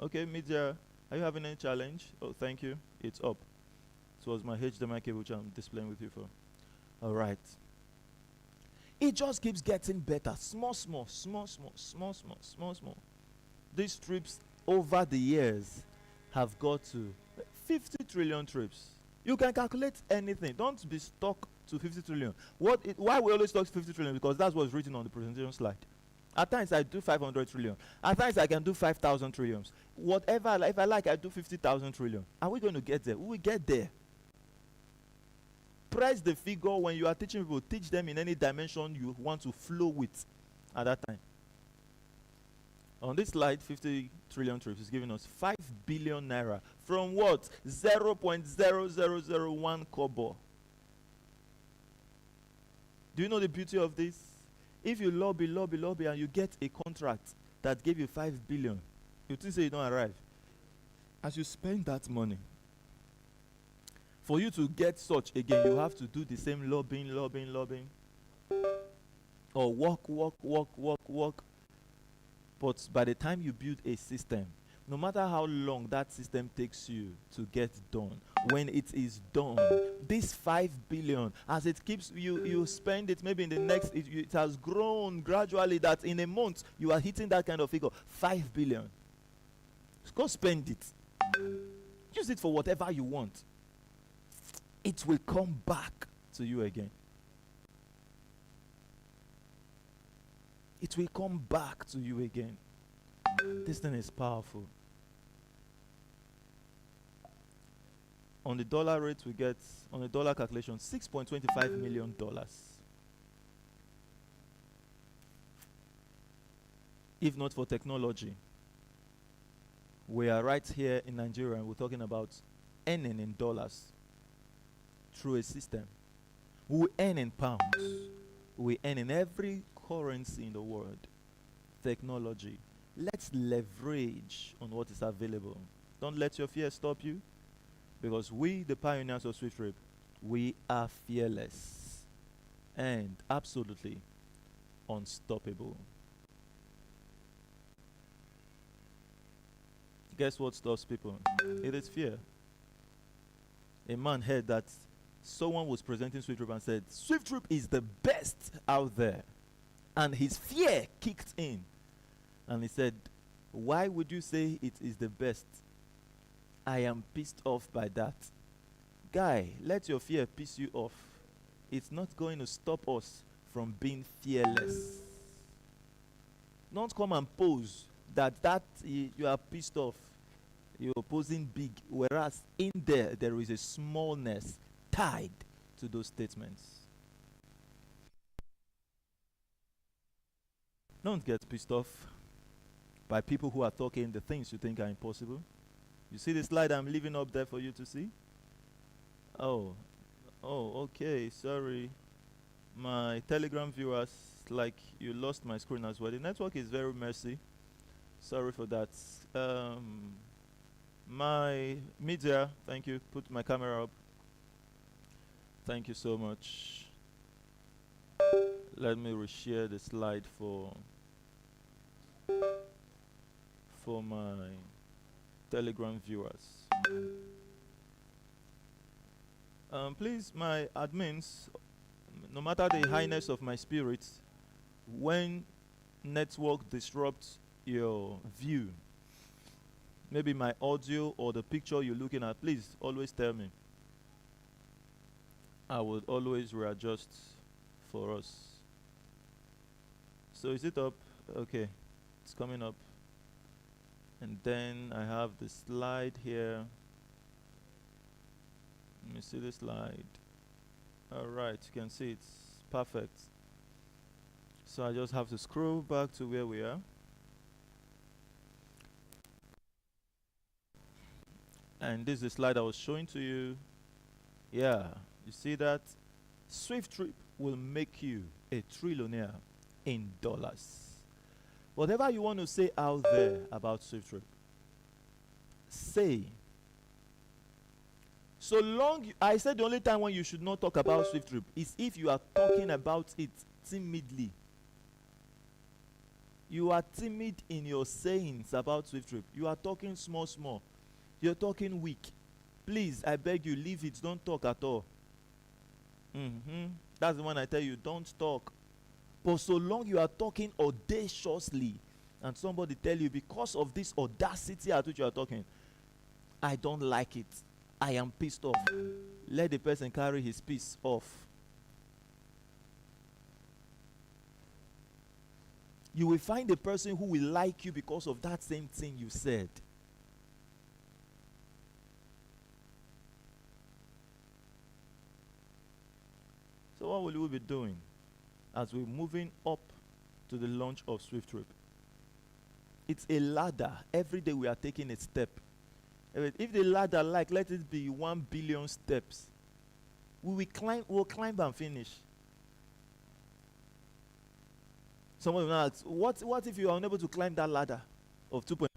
Okay, media, are you having any challenge? Oh, thank you. It's up. It was my HDMI cable which I'm displaying with you for. All right. It just keeps getting better. Small. These trips over the years, have got to 50 trillion trips. You can calculate anything. Don't be stuck to 50 trillion. Why we always talk 50 trillion? Because that's what's written on the presentation slide. At times I do 500 trillion. At times I can do 5,000 trillions. Whatever, if I like, I do 50,000 trillion. Are we going to get there? We will get there. Press the figure when you are teaching people. Teach them in any dimension you want to flow with at that time. On this slide, 50 trillion trips is giving us 5 billion naira from what? 0.0001 kobo. Do you know the beauty of this? If you lobby, and you get a contract that gave you 5 billion, you think say you don't arrive. As you spend that money, for you to get such again, you have to do the same lobbying, or work. But by the time you build a system, no matter how long that system takes you to get done, when it is done, this 5 billion, as it keeps you spend it, maybe in the next, it has grown gradually that in a month you are hitting that kind of figure, 5 billion. Go spend it. Use it for whatever you want. It will come back to you again. It will come back to you again. This thing is powerful. On the dollar rate, we get, on the dollar calculation, $6.25 million. If not for technology, we are right here in Nigeria and we're talking about earning in dollars through a system. We earn in pounds. We earn in every currency in the world. Technology. Let's leverage on what is available. Don't let your fear stop you, because we, the pioneers of SWIFTtrip, we are fearless and absolutely unstoppable. Guess what stops people? It is fear. A man heard that someone was presenting SWIFTtrip and said, SWIFTtrip is the best out there. And his fear kicked in. And he said, why would you say it is the best? I am pissed off by that. Guy, let your fear piss you off. It's not going to stop us from being fearless. Don't come and pose that you are pissed off. You're posing big, whereas in there is a smallness tied to those statements. Don't get pissed off by people who are talking the things you think are impossible. You see the slide I'm leaving up there for you to see? Oh, okay, sorry. My Telegram viewers, like, you lost my screen as well. The network is very messy. Sorry for that. My media, thank you. Put my camera up. Thank you so much. Let me reshare the slide for my Telegram viewers. Please, my admins, no matter the highness of my spirit, when network disrupts your view, maybe my audio or the picture you're looking at, please always tell me. I would always readjust for us. So is it up? Okay, it's coming up. And then I have the slide here. Let me see the slide. All right, you can see it's perfect. So I just have to scroll back to where we are. And this is the slide I was showing to you. Yeah, you see that? SWIFTtrip will make you a trillionaire in dollars. Whatever you want to say out there about SWIFTtrip, say. So long, I said the only time when you should not talk about SWIFTtrip is if you are talking about it timidly. You are timid in your sayings about SWIFTtrip. You are talking small. You're talking weak. Please, I beg you, leave it. Don't talk at all. That's the one I tell you, don't talk. But so long you are talking audaciously, and somebody tell you because of this audacity at which you are talking, I don't like it. I am pissed off. Let the person carry his piece off. You will find a person who will like you because of that same thing you said. So what will we be doing as we're moving up to the launch of SWIFTtrip? It's a ladder. Every day we are taking a step. If the ladder, like, let it be 1 billion steps, we'll climb and finish. Someone will ask, what if you are unable to climb that ladder of 2.0?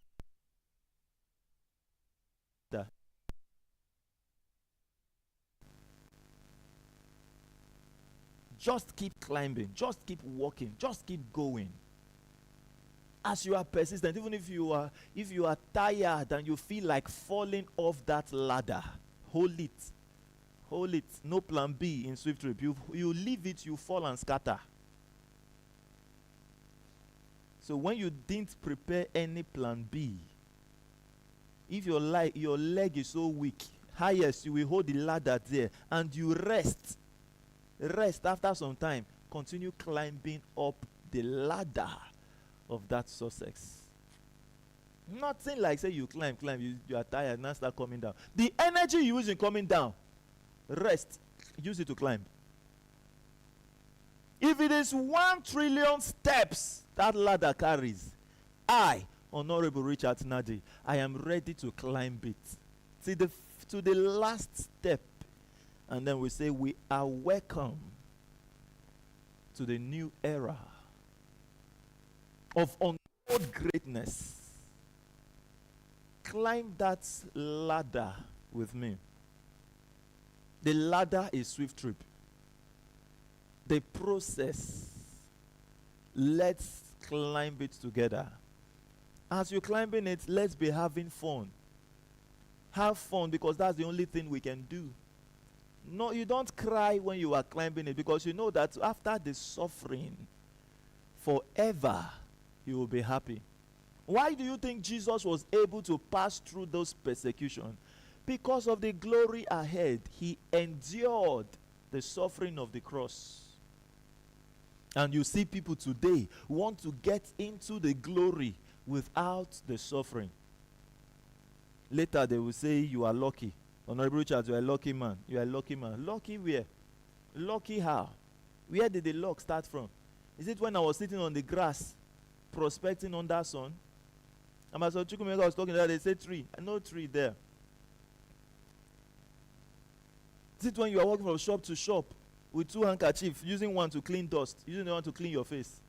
Just keep climbing, just keep walking, just keep going. As you are persistent, even if you are tired and you feel like falling off that ladder, hold it. Hold it. No plan B in SWIFTtrip. You leave it, you fall and scatter. So when you didn't prepare any plan B, if your leg is so weak, highest you will hold the ladder there and you rest. Rest after some time. Continue climbing up the ladder of that success. Nothing like say you climb, you are tired, now start coming down. The energy you use in coming down, rest, use it to climb. If it is 1 trillion steps that ladder carries, I, Honorable Richard Nadi, I am ready to climb it. To the last step. And then we say we are welcome to the new era of untold greatness. Climb that ladder with me. The ladder is SWIFTtrip. The process, let's climb it together. As you're climbing it, let's be having fun. Have fun, because that's the only thing we can do. No, you don't cry when you are climbing it, because you know that after the suffering, forever you will be happy. Why do you think Jesus was able to pass through those persecutions? Because of the glory ahead. He endured the suffering of the cross. And you see people today want to get into the glory without the suffering. Later they will say you are lucky. Honorable Richard, you are a lucky man. You are a lucky man. Lucky where? Lucky how? Where did the luck start from? Is it when I was sitting on the grass prospecting under sun? And as Chukwumeka was talking there, they said tree. No tree there. Is it when you are walking from shop to shop with 2 handkerchiefs, using one to clean dust, using the one to clean your face?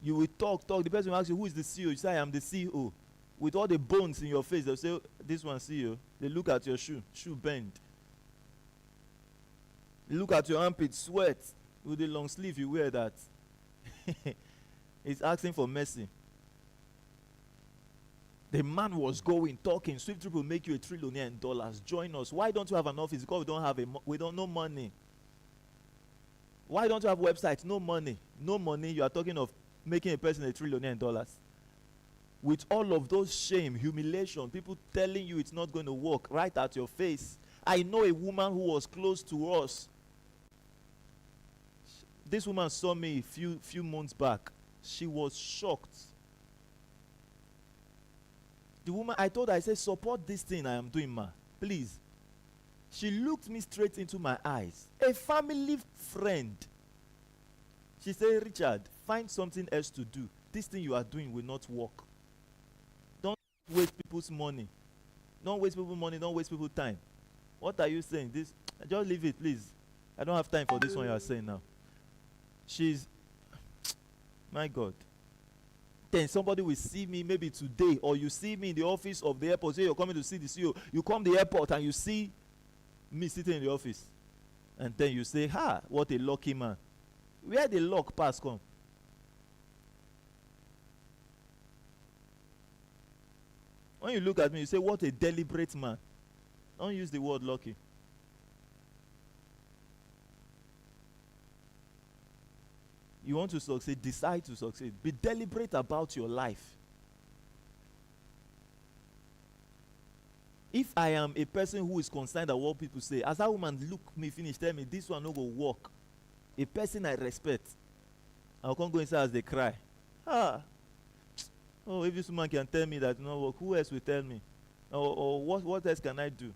You will talk. The person will ask you, who is the CEO? You say, I am the CEO. With all the bones in your face, they'll say, this one CEO. They look at your shoe bend. They look at your armpit, sweat. With the long sleeve, you wear that. It's asking for mercy. The man was going, talking. SWIFTtrip will make you $1 trillion in dollars. Join us. Why don't you have an office? Because we don't know money. Why don't you have websites? No money. No money. You are talking of making a person $1 trillion in dollars. With all of those shame, humiliation, people telling you it's not going to work right at your face. I know a woman who was close to us. This woman saw me a few months back. She was shocked. The woman, I told her, I said, support this thing I am doing, ma. Please. She looked me straight into my eyes. A family friend. She said, Richard, find something else to do. This thing you are doing will not work. Don't waste people's money. Don't waste people's money. Don't waste people's time. What are you saying? This, just leave it, please. I don't have time for this one you are saying now. My God. Then somebody will see me maybe today, or you see me in the office of the airport. Say you're coming to see the CEO. You come to the airport and you see me sitting in the office. And then you say, what a lucky man. Where the luck pass come? When you look at me, you say, what a deliberate man. Don't use the word lucky. You want to succeed, decide to succeed. Be deliberate about your life. If I am a person who is concerned about what people say, as that woman look me finish, tell me this one no go work, a person I respect, I can't go inside as they cry. Ah, oh, if this woman can tell me that no work, who else will tell me? Or what else can I do?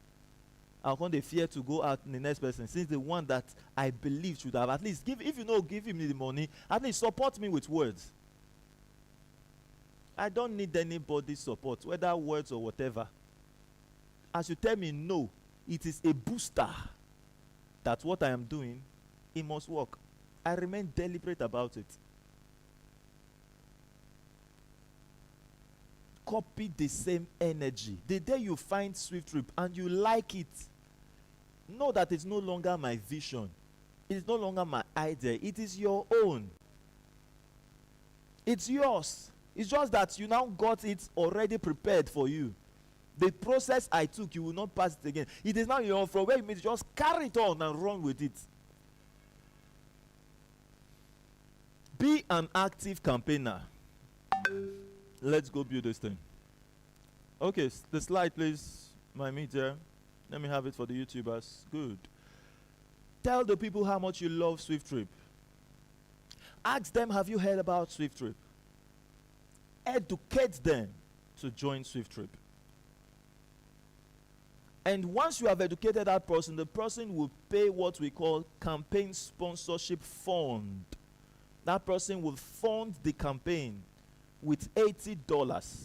I can't they fear to go out in the next person, since the one that I believe should have at least give. If you know, give him the money, at least support me with words. I don't need anybody's support, whether words or whatever. As you tell me no, it is a booster that what I am doing, it must work. I remain deliberate about it. Copy the same energy. The day you find SWIFTtrip and you like it, know that it's no longer my vision. It is no longer my idea. It is your own. It's yours. It's just that you now got it already prepared for you. The process I took, you will not pass it again. It is now your own. From where you meet, just carry it on and run with it. Be an active campaigner. Let's go build this thing. Okay, the slide, please, my media. Let me have it for the YouTubers. Good. Tell the people how much you love SWIFTtrip. Ask them, have you heard about SWIFTtrip? Educate them to join SWIFTtrip. And once you have educated that person, the person will pay what we call campaign sponsorship fund. That person will fund the campaign with $80.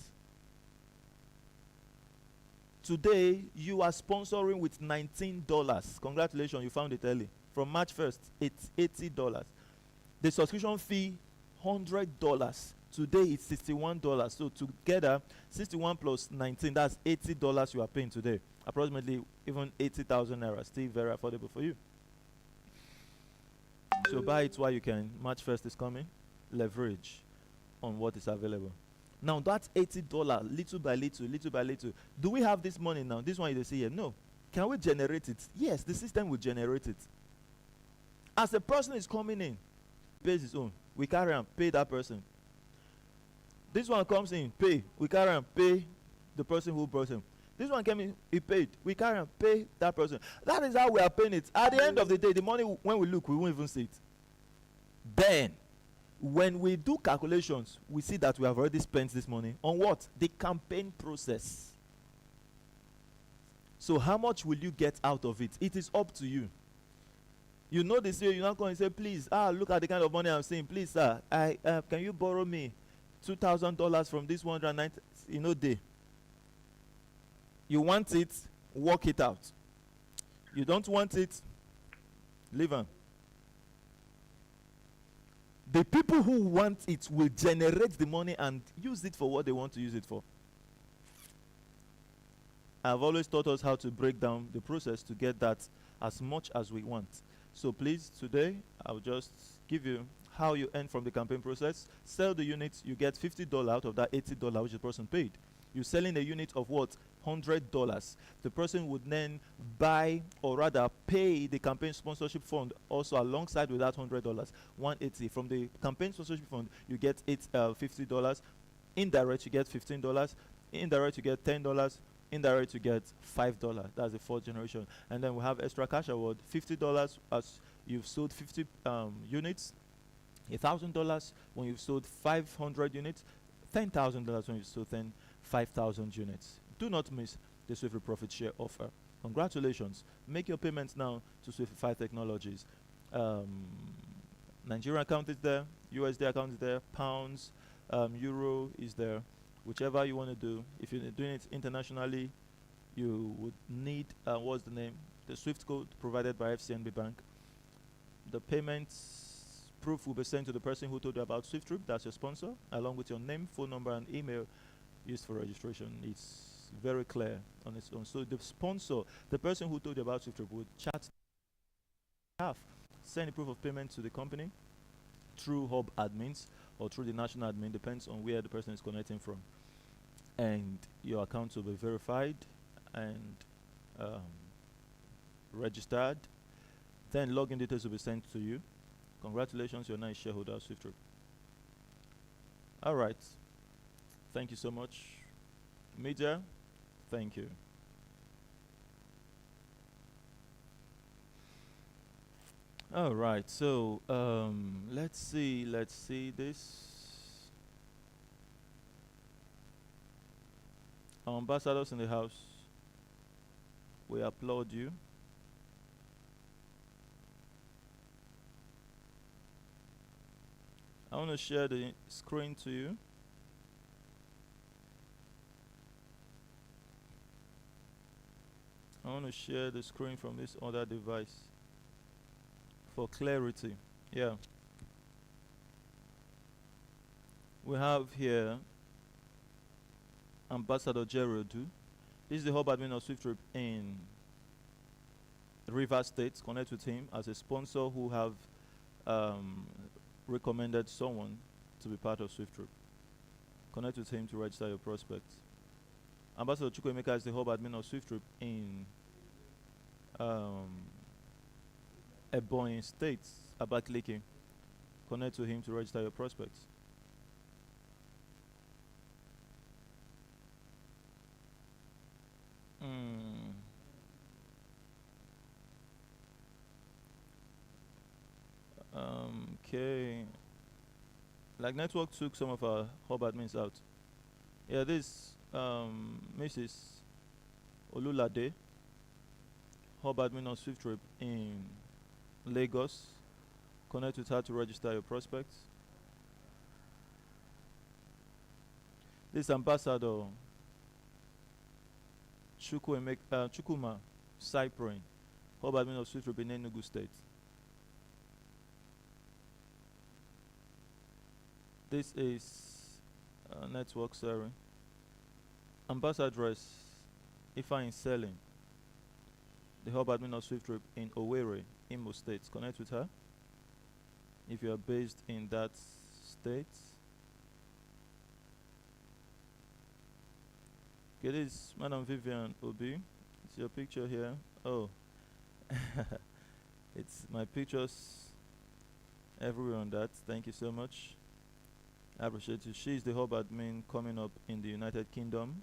Today, you are sponsoring with $19. Congratulations, you found it early. From March 1st, it's $80. The subscription fee, $100. Today, it's $61. So together, 61 plus 19, that's $80 you are paying today. Approximately even 80,000 naira, still very affordable for you. So buy it while you can. March 1st is coming. Leverage on what is available. Now that's $80, little by little, little by little. Do we have this money now? This one you see here. No. Can we generate it? Yes, the system will generate it. As a person is coming in, pays his own. We carry and pay that person. This one comes in, pay. We carry and pay the person who brought him. This one came in, he paid. We carry and pay that person. That is how we are paying it. At the end of the day, the money, when we look, we won't even see it. Then, when we do calculations, we see that we have already spent this money on what? The campaign process. So how much will you get out of it? It is up to you. You know this year, you're not going to say, please, look at the kind of money I'm saying. Please, sir, can you borrow me $2,000 from this 190, day? You want it, work it out. You don't want it, leave them. The people who want it will generate the money and use it for what they want to use it for. I've always taught us how to break down the process to get that as much as we want. So please, today, I'll just give you how you earn from the campaign process. Sell the units, you get $50 out of that $80 which the person paid. You're selling a unit of what? $100. The person would then buy, or rather pay, the campaign sponsorship fund also alongside with that $100, $180. From the campaign sponsorship fund, you get $50. Indirect, you get $15. Indirect, you get $10. Indirect, you get $5. That's the fourth generation. And then we have extra cash award, $50 as you've sold 50 units, $1,000 when you've sold 500 units, $10,000 when you've sold 5,000 units. Do not miss the SWIFTtrip Profit Share offer. Congratulations. Make your payments now to SWIFTIFY Technologies. Nigerian account is there, USD account is there, pounds, euro is there. Whichever you want to do. If you're doing it internationally, you would need, what's the name? The SWIFT code provided by FCNB Bank. The payments proof will be sent to the person who told you about SWIFTtrip, that's your sponsor, along with your name, phone number, and email used for registration. It's very clear on its own. So the sponsor, the person who told you about SWIFTtrip, would chat, send a proof of payment to the company through hub admins or through the national admin, depends on where the person is connecting from. And your account will be verified and registered. Then login details will be sent to you. Congratulations, you're now a shareholder of SWIFTtrip. All right. Thank you so much. Media, thank you. All right. So let's see. Let's see this. Our ambassadors in the house, we applaud you. I want to share the screen to you. I want to share the screen from this other device for clarity. Yeah. We have here Ambassador Jerodu. This is the hub admin of SWIFTtrip in Rivers State. Connect with him as a sponsor who have recommended someone to be part of SWIFTtrip. Connect with him to register your prospects. Ambassador Chukwemeka is the hub admin of SWIFTtrip in Ebonyi State, Abakaliki. Connect to him to register your prospects. Okay. Like network took some of our hub admins out. Yeah, this Mrs. Olulade, hub admin on SWIFTtrip in Lagos. Connect with her to register your prospects. This ambassador Chukuma Cyprian, hub admin of SWIFTtrip in Enugu State. This is network, sorry. Ambassadress Ifeanyi Selling, the hub admin of SWIFTtrip in Owerri, Imo State. Connect with her if you are based in that state. Okay, this is Madam Vivian Obi. It's your picture here. Oh, it's my pictures everywhere on that. Thank you so much. I appreciate you. She's the hub admin coming up in the United Kingdom.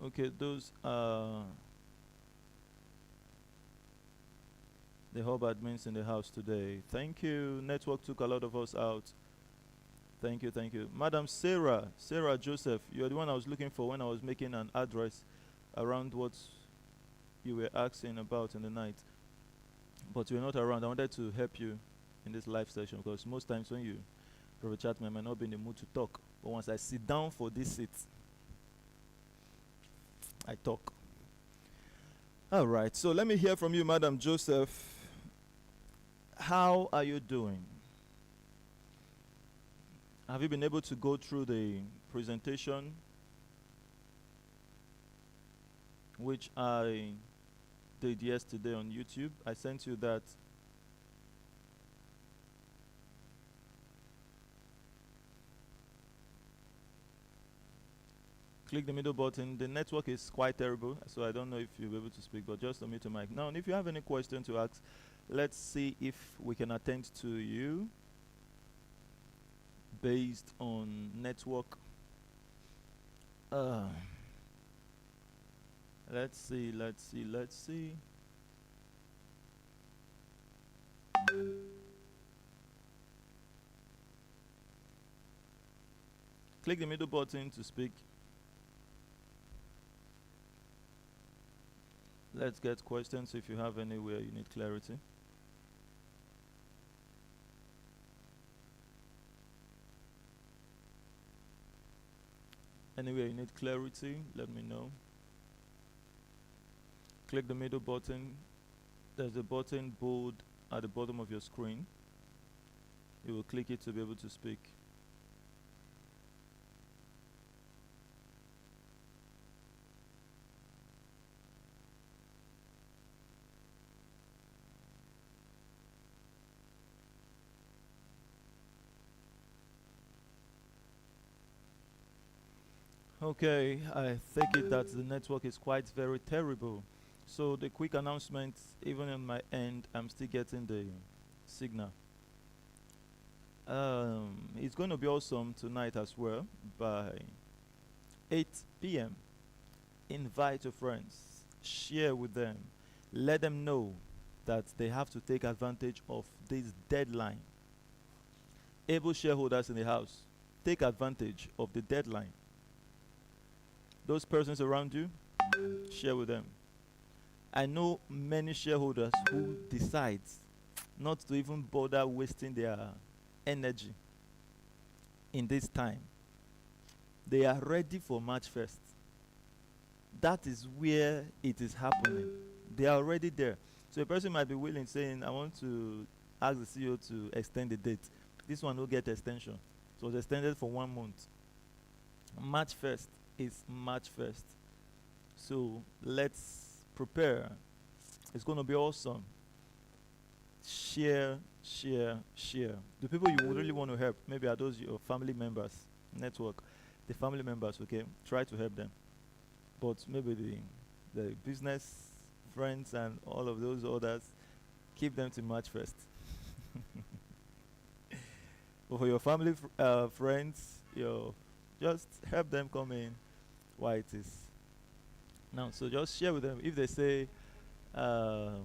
Okay, those are the hub admins in the house today. Thank you. Network took a lot of us out. Thank you, thank you. Madam Sarah Joseph, you're the one I was looking for when I was making an address around what you were asking about in the night. But you're not around. I wanted to help you in this live session because most times when you private chat me, I might not be in the mood to talk. But once I sit down for this seat, I talk. All right, so let me hear from you, Madam Joseph. How are you doing? Have you been able to go through the presentation which I did yesterday on YouTube? I sent you that. Click the middle button. The network is quite terrible, so I don't know if you'll be able to speak, but just unmute your mic. Now, and if you have any question to ask, let's see if we can attend to you based on network. Let's see. Click the middle button to speak. Let's get questions if you have anywhere you need clarity. Anywhere you need clarity, let me know. Click the middle button. There's a button bold at the bottom of your screen. You will click it to be able to speak. Okay, I take it that the network is quite very terrible. So the quick announcement, even on my end, I'm still getting the signal. It's going to be awesome tonight as well by 8 p.m. Invite your friends, share with them. Let them know that they have to take advantage of this deadline. Able shareholders in the house, take advantage of the deadline. Those persons around you, share with them. I know many shareholders who decide not to even bother wasting their energy in this time. They are ready for March 1st. That is where it is happening. They are already there. So a person might be willing, saying, I want to ask the CEO to extend the date. This one will get extension. So it's extended for 1 month. March 1st is March 1st. So let's prepare. It's going to be awesome. Share, share, share. The people you would really want to help, maybe are those your family members, network, the family members, okay? Try to help them. But maybe the business friends and all of those others, keep them to March 1st. But for your family friends, just help them come in while it is. Now, so just share with them. If they say, are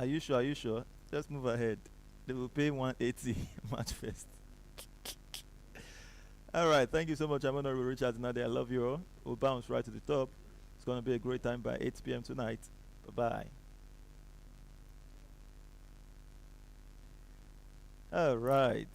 you sure? Are you sure? Just move ahead. They will pay 180 March 1st. All right. Thank you so much. I'm Honorable Richard Nade. I love you all. We'll bounce right to the top. It's going to be a great time by 8 p.m. tonight. Bye-bye. All right.